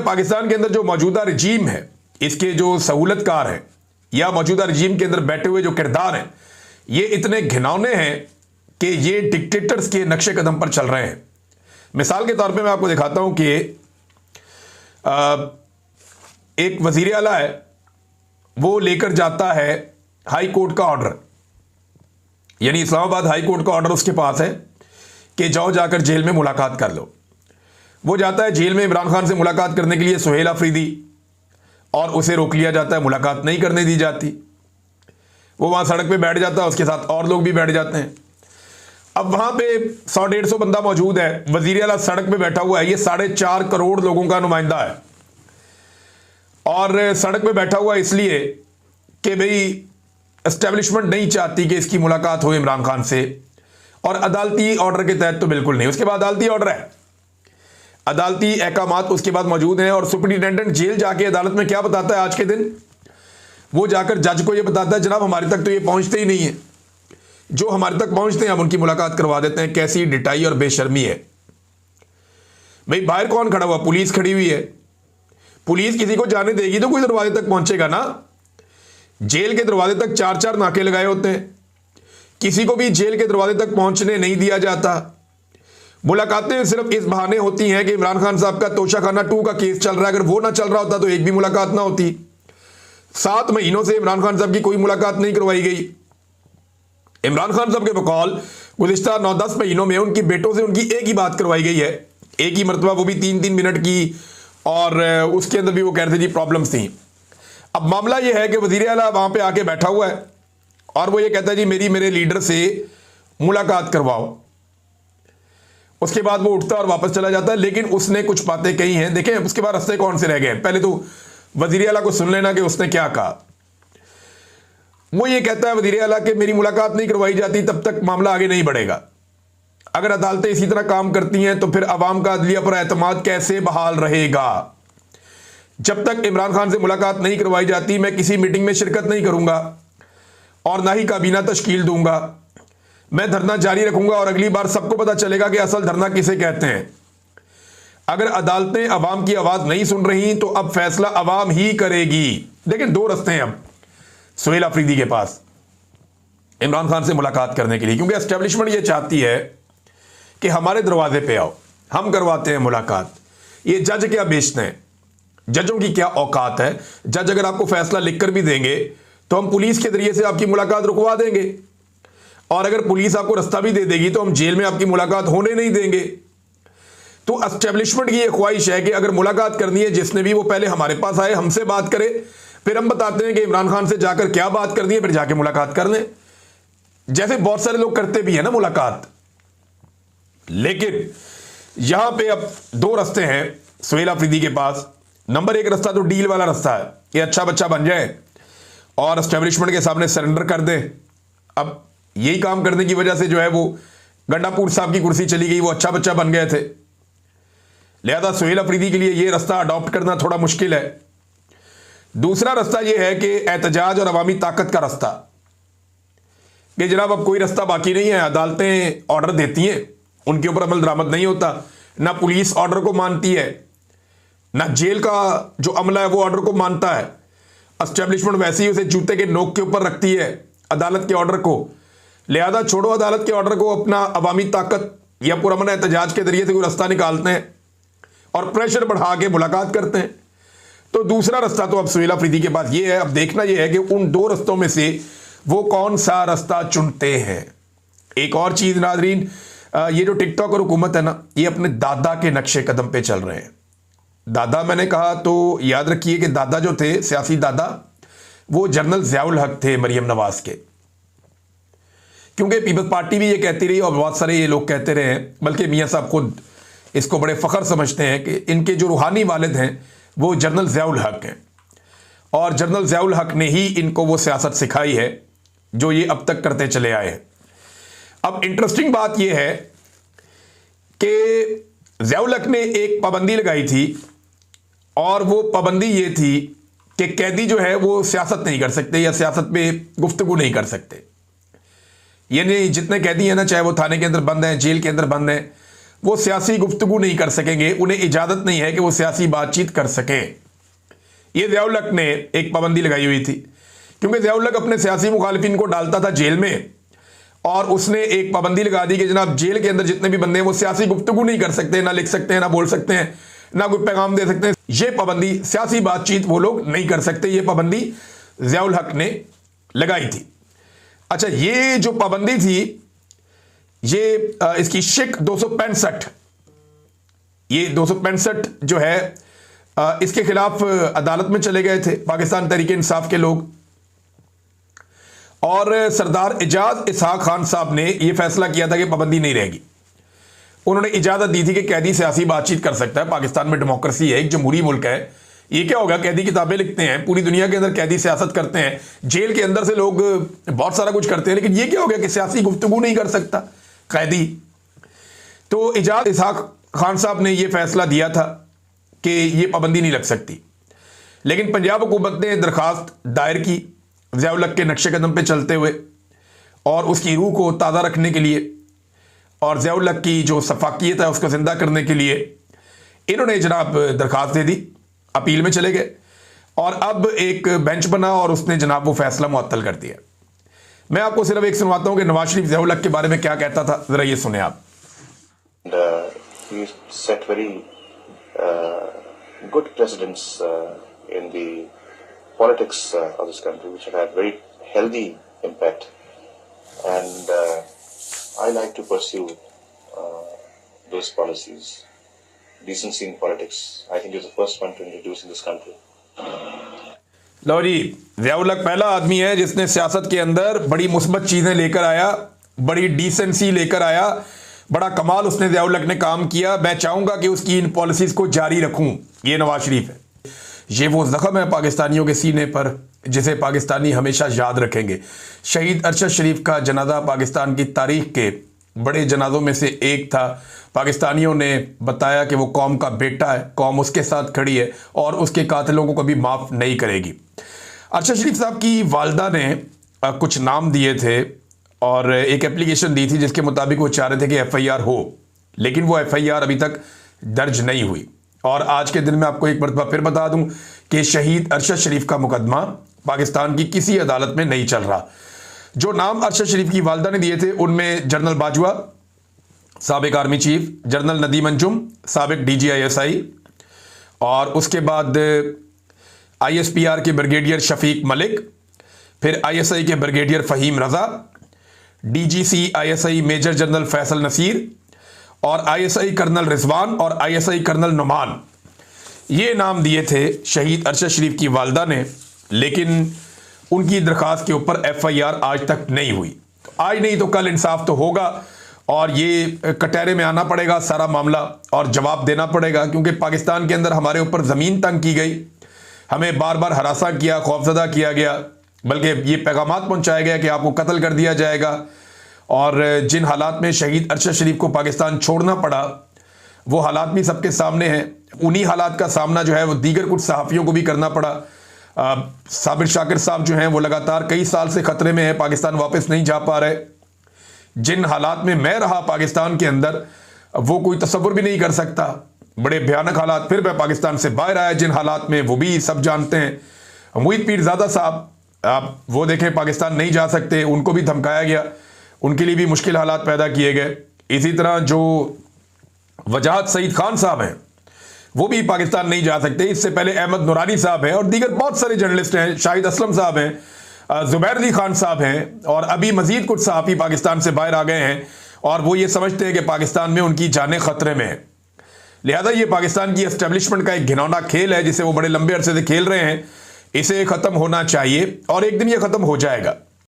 पाकिस्तान के अंदर जो मौजूदा रजीम है, इसके जो सहूलतकार हैं या मौजूदा रजीम के अंदर बैठे हुए जो किरदार हैं, ये इतने घिनौने हैं कि ये डिक्टेटर्स के नक्शे कदम पर चल रहे हैं। मिसाल के तौर पे मैं आपको दिखाता हूं कि एक वजीर आला है, वो लेकर जाता है हाई कोर्ट का ऑर्डर, यानी इस्लामाबाद हाई कोर्ट का ऑर्डर उसके पास है कि जाओ जाकर जेल में मुलाकात कर लो। वो जाता है जेल में इमरान खान से मुलाकात करने के लिए, सुहेल अफरीदी, और उसे रोक लिया जाता है, मुलाकात नहीं करने दी जाती। वो वहां सड़क पे बैठ जाता है, उसके साथ और लोग भी बैठ जाते हैं। अब वहां पे 100-150 बंदा मौजूद है, वजीर आला सड़क पे बैठा हुआ है, ये 4.5 करोड़ लोगों का नुमाइंदा है, और सड़क पे बैठा हुआ इसलिए कि भाई एस्टेब्लिशमेंट नहीं चाहती कि इसकी मुलाकात हो इमरान खान से, और अदालती ऑर्डर के तहत तो बिल्कुल नहीं। उसके बाद अदालती ऑर्डर है, अदालती अहकामात उसके बाद मौजूद हैं, और सुपरिटेंडेंट जेल जाके अदालत में क्या बताता है आज के दिन, वो जाकर जज को ये बताता है जनाब हमारे तक तो ये पहुंचते ही नहीं है, जो हमारे तक पहुंचते हैं हम उनकी मुलाकात करवा देते हैं। कैसी डिटाई और बेशर्मी है भाई। बाहर कौन खड़ा हुआ? पुलिस खड़ी हुई है। पुलिस किसी को जाने देगी तो कोई दरवाजे तक पहुंचेगा ना। जेल के दरवाजे तक 4-4 नाके लगाए होते हैं, किसी को भी जेल के दरवाजे तक पहुंचने नहीं दिया जाता। मुलाकातें सिर्फ इस बहाने होती हैं कि इमरान खान साहब का तोशाखाना 2 का केस चल रहा है, अगर वो ना चल रहा होता तो एक भी मुलाकात ना होती। 7 महीनों से इमरान खान साहब की कोई मुलाकात नहीं करवाई गई। इमरान खान साहब के बकौल गुज़िश्ता 9-10 महीनों में उनकी बेटों से उनकी एक ही बात करवाई गई है, एक ही मरतबा, वो भी 3-3 मिनट की, और उसके अंदर भी वो कह रहे थे जी प्रॉब्लम्स थी। अब मामला ये है कि वज़ीर आला वहां पे आके बैठा हुआ है और वो ये कहता है जी मेरे लीडर से मुलाकात करवाओ। उसके बाद वो उठता और वापस चला जाता है, लेकिन उसने कुछ बातें कही हैं, देखें उसके बाद रास्ते कौन से रह गए। पहले तो वज़ीर आला को सुन लेना कि उसने क्या कहा। वो ये कहता है वज़ीर आला कि मेरी मुलाकात नहीं करवाई जाती तब तक मामला आगे नहीं बढ़ेगा। अगर अदालतें इसी तरह काम करती हैं तो फिर अवाम का अदलिया पर एतमाद कैसे बहाल रहेगा। जब तक इमरान खान से मुलाकात नहीं करवाई जाती मैं किसी मीटिंग में शिरकत नहीं करूंगा और ना ही काबीना तश्कील दूंगा। मैं धरना जारी रखूंगा और अगली बार सबको पता चलेगा कि असल धरना किसे कहते हैं। अगर अदालतें अवाम की आवाज नहीं सुन रही तो अब फैसला अवाम ही करेगी। लेकिन 2 रास्ते हैं अब सुहेल अफरीदी के पास इमरान खान से मुलाकात करने के लिए, क्योंकि एस्टेब्लिशमेंट ये चाहती है कि हमारे दरवाजे पे आओ, हम करवाते हैं मुलाकात। ये जज क्या बेचते हैं, जजों की क्या औकात है। जज अगर आपको फैसला लिखकर भी देंगे तो हम पुलिस के जरिए से आपकी मुलाकात रुकवा देंगे, और अगर पुलिस आपको रास्ता भी दे देगी तो हम जेल में आपकी मुलाकात होने नहीं देंगे। तो एस्टेब्लिशमेंट की यह ख्वाहिश है कि अगर मुलाकात करनी है जिसने भी, वो पहले हमारे पास आए, हमसे बात करे, फिर हम बताते हैं कि इमरान खान से जाकर क्या बात करनी है, फिर जाके मुलाकात कर लें, जैसे बहुत सारे लोग करते भी है ना मुलाकात। लेकिन यहां पे अब 2 रास्ते हैं सुहेल अफरीदी के पास। नंबर 1 रास्ता तो डील वाला रास्ता है, ये अच्छा बच्चा बन जाए और एस्टेब्लिशमेंट के सामने सरेंडर कर दे। अब यही काम करने की वजह से जो है वो गंडापुर साहब की कुर्सी चली गई, वो अच्छा बच्चा बन गए थे। लिहाजा सुहेल अफरीदी के लिए ये रास्ता अडॉप्ट करना थोड़ा मुश्किल है। दूसरा रास्ता यह है कि एहतजाज और अवामी ताकत का रास्ता, कि जनाब अब कोई रास्ता बाकी नहीं है, अदालतें ऑर्डर देती हैं, उनके ऊपर अमल दरामद नहीं होता, ना पुलिस ऑर्डर को मानती है, ना जेल का जो अमला है वो ऑर्डर को मानता है। एस्टेब्लिशमेंट वैसे ही उसे जूते के नोक के ऊपर रखती है अदालत के ऑर्डर को। लिहाजा छोड़ो अदालत के ऑर्डर को, अपना अवामी ताकत या पुरअमन एहतजाज के जरिए से कोई रास्ता निकालते हैं और प्रेशर बढ़ा के मुलाकात करते हैं। तो दूसरा रास्ता तो अब सुहेल अफरीदी के पास ये है। अब देखना यह है कि उन 2 रास्तों में से वो कौन सा रास्ता चुनते हैं। एक और चीज नाजरीन, ये जो टिकटॉक और हुकूमत है ना, ये अपने दादा के नक्शे कदम पे चल रहे हैं। दादा मैंने कहा तो याद रखिए कि दादा जो थे, सियासी दादा, वो जनरल ज़ियाउल हक थे मरियम नवाज के। क्योंकि पीपल्स पार्टी भी ये कहती रही और बहुत सारे ये लोग कहते रहे हैं, बल्कि मियां साहब खुद इसको बड़े फख्र समझते हैं कि इनके जो रूहानी वालिद हैं वो जनरल ज़ियाउल हक हैं, और जनरल ज़ियाउल हक ने ही इनको वो सियासत सिखाई है जो ये अब तक करते चले आए हैं। अब इंटरेस्टिंग बात यह है कि ज़ियाउल हक ने एक पाबंदी लगाई थी, और वो पाबंदी ये थी कि कैदी जो है वो सियासत नहीं कर सकते या सियासत पे गुफ्तगू नहीं कर सकते। यानी जितने कैदी हैं ना, चाहे वो थाने के अंदर बंद हैं, जेल के अंदर बंद हैं, वो सियासी गुफ्तगू नहीं कर सकेंगे, उन्हें इजाज़त नहीं है कि वो सियासी बातचीत कर सकें। ये ज़ियाउल हक ने एक पाबंदी लगाई हुई थी, क्योंकि ज़ियाउल हक अपने सियासी मुखालिफिन को डालता था जेल में, और उसने एक पाबंदी लगा दी कि जनाब जेल के अंदर जितने भी बंदे हैं वो सियासी गुफ्तगू नहीं कर सकते, ना लिख सकते हैं, ना बोल सकते हैं, ना कोई पैगाम दे सकते हैं। ये पाबंदी, सियासी बातचीत वो लोग नहीं कर सकते, ये पाबंदी ज़ियाउल हक ने लगाई थी। अच्छा, ये जो पाबंदी थी, ये इसकी शिक 265, ये 265 जो है इसके खिलाफ अदालत में चले गए थे पाकिस्तान तहरीक इंसाफ के लोग, और सरदार एजाज इसहाक खान साहब ने यह फैसला किया था कि पाबंदी नहीं रहेगी। उन्होंने इजाजत दी थी कि कैदी सियासी बातचीत कर सकता है, पाकिस्तान में डेमोक्रेसी है, एक जमहूरी मुल्क है। ये क्या होगा, कैदी किताबें लिखते हैं, पूरी दुनिया के अंदर कैदी सियासत करते हैं, जेल के अंदर से लोग बहुत सारा कुछ करते हैं, लेकिन ये क्या हो गया कि सियासी गुफ्तगू नहीं कर सकता कैदी। तो एजाज इसहाक खान साहब ने यह फैसला दिया था कि यह पाबंदी नहीं लग सकती, लेकिन पंजाब हुकूमत ने दरखास्त दायर की ज़ियाउल हक के नक्शे कदम पे चलते हुए, और उसकी रूह को ताज़ा रखने के लिए और ज़ियाउल हक की जो सफाकियत है उसको ज़िंदा करने के लिए इन्होंने जनाब दरखास्त दे दी, अपील में चले गए, और अब एक बेंच बना और उसने जनाब वो फैसला मुअत्तल कर दिया। मैं आपको सिर्फ एक सुनवाता हूँ कि नवाज शरीफ ज़ियाउल हक के बारे में क्या कहता था, ज़रा ये सुने आप। Good presidents in the politics of this country, which have had very healthy impact, and I like to pursue those policies. Decency in politics, I think, is the first one to introduce in this country. लो जी, ज़ियाउल हक पहला आदमी है जिसने सियासत के अंदर बड़ी मुस्बत चीज़ें लेकर आया, बड़ी डिसेंसी लेकर आया, बड़ा कमाल उसने ज़ियाउल हक ने काम किया। मैं चाहूँगा कि उसकी इन पॉलिसीज़ को जारी रखूँ। ये नवाज शरीफ है, ये वो ज़ख्म है पाकिस्तानियों के सीने पर जिसे पाकिस्तानी हमेशा याद रखेंगे। शहीद अरशद शरीफ का जनाजा पाकिस्तान की तारीख के बड़े जनाजों में से एक था। पाकिस्तानियों ने बताया कि वो कौम का बेटा है, कौम उसके साथ खड़ी है और उसके कातिलों को कभी माफ़ नहीं करेगी। अरशद शरीफ साहब की वालदा ने कुछ नाम दिए थे और एक एप्लीकेशन दी थी जिसके मुताबिक वो चाह रहे थे कि FIR हो, लेकिन वो FIR अभी तक दर्ज नहीं हुई। और आज के दिन में आपको एक मरतबा फिर बता दूं कि शहीद अरशद शरीफ का मुकदमा पाकिस्तान की किसी अदालत में नहीं चल रहा। जो नाम अरशद शरीफ की वालदा ने दिए थे उनमें जनरल बाजवा साबिक army chief, general Nadeem Anjum साबिक DG ISI, और उसके बाद ISPR के ब्रिगेडियर शफीक मलिक, फिर ISI के brigadier Faheem Raza, DGC ISI major general Faisal Naseer, और ISI कर्नल रिजवान और ISI कर्नल नुमान। ये नाम दिए थे शहीद अरशद शरीफ की वालदा ने, लेकिन उनकी दरख्वास्त के ऊपर FIR आज तक नहीं हुई। आज नहीं तो कल इंसाफ तो होगा और ये कटहरे में आना पड़ेगा सारा मामला और जवाब देना पड़ेगा, क्योंकि पाकिस्तान के अंदर हमारे ऊपर ज़मीन तंग की गई, हमें बार बार हरासा किया, खौफजदा किया गया, बल्कि ये पैगामात पहुँचाया गया कि आपको कत्ल कर दिया जाएगा। और जिन हालात में शहीद अरशद शरीफ को पाकिस्तान छोड़ना पड़ा वो हालात भी सबके सामने हैं। उन्हीं हालात का सामना जो है वो दीगर कुछ सहाफ़ियों को भी करना पड़ा। साबिर शाकिर साहब जो हैं वो लगातार कई साल से ख़तरे में है, पाकिस्तान वापस नहीं जा पा रहे। जिन हालात में मैं रहा पाकिस्तान के अंदर वो कोई तसव्वुर भी नहीं कर सकता, बड़े भयानक हालात। फिर मैं पाकिस्तान से बाहर आया जिन हालात में, वो भी सब जानते हैं। मुईद पीरज़ादा साहब, आप वो देखें, पाकिस्तान नहीं जा सकते, उनको भी धमकाया गया, उनके लिए भी मुश्किल हालात पैदा किए गए। इसी तरह जो वजाहत सईद खान साहब हैं वो भी पाकिस्तान नहीं जा सकते। इससे पहले अहमद नूरानी साहब हैं और दीगर बहुत सारे जर्नलिस्ट हैं, शाहिद असलम साहब हैं, ज़ुबैर अली खान साहब हैं, और अभी मजीद कुछ सहाफ़ी पाकिस्तान से बाहर आ गए हैं और वो ये समझते हैं कि पाकिस्तान में उनकी जानें ख़तरे में है। लिहाजा ये पाकिस्तान की एस्टेब्लिशमेंट का एक घिनौना खेल है जिसे वो बड़े लंबे अरसे से खेल रहे हैं। इसे ख़त्म होना चाहिए और एक दिन ये ख़त्म हो जाएगा।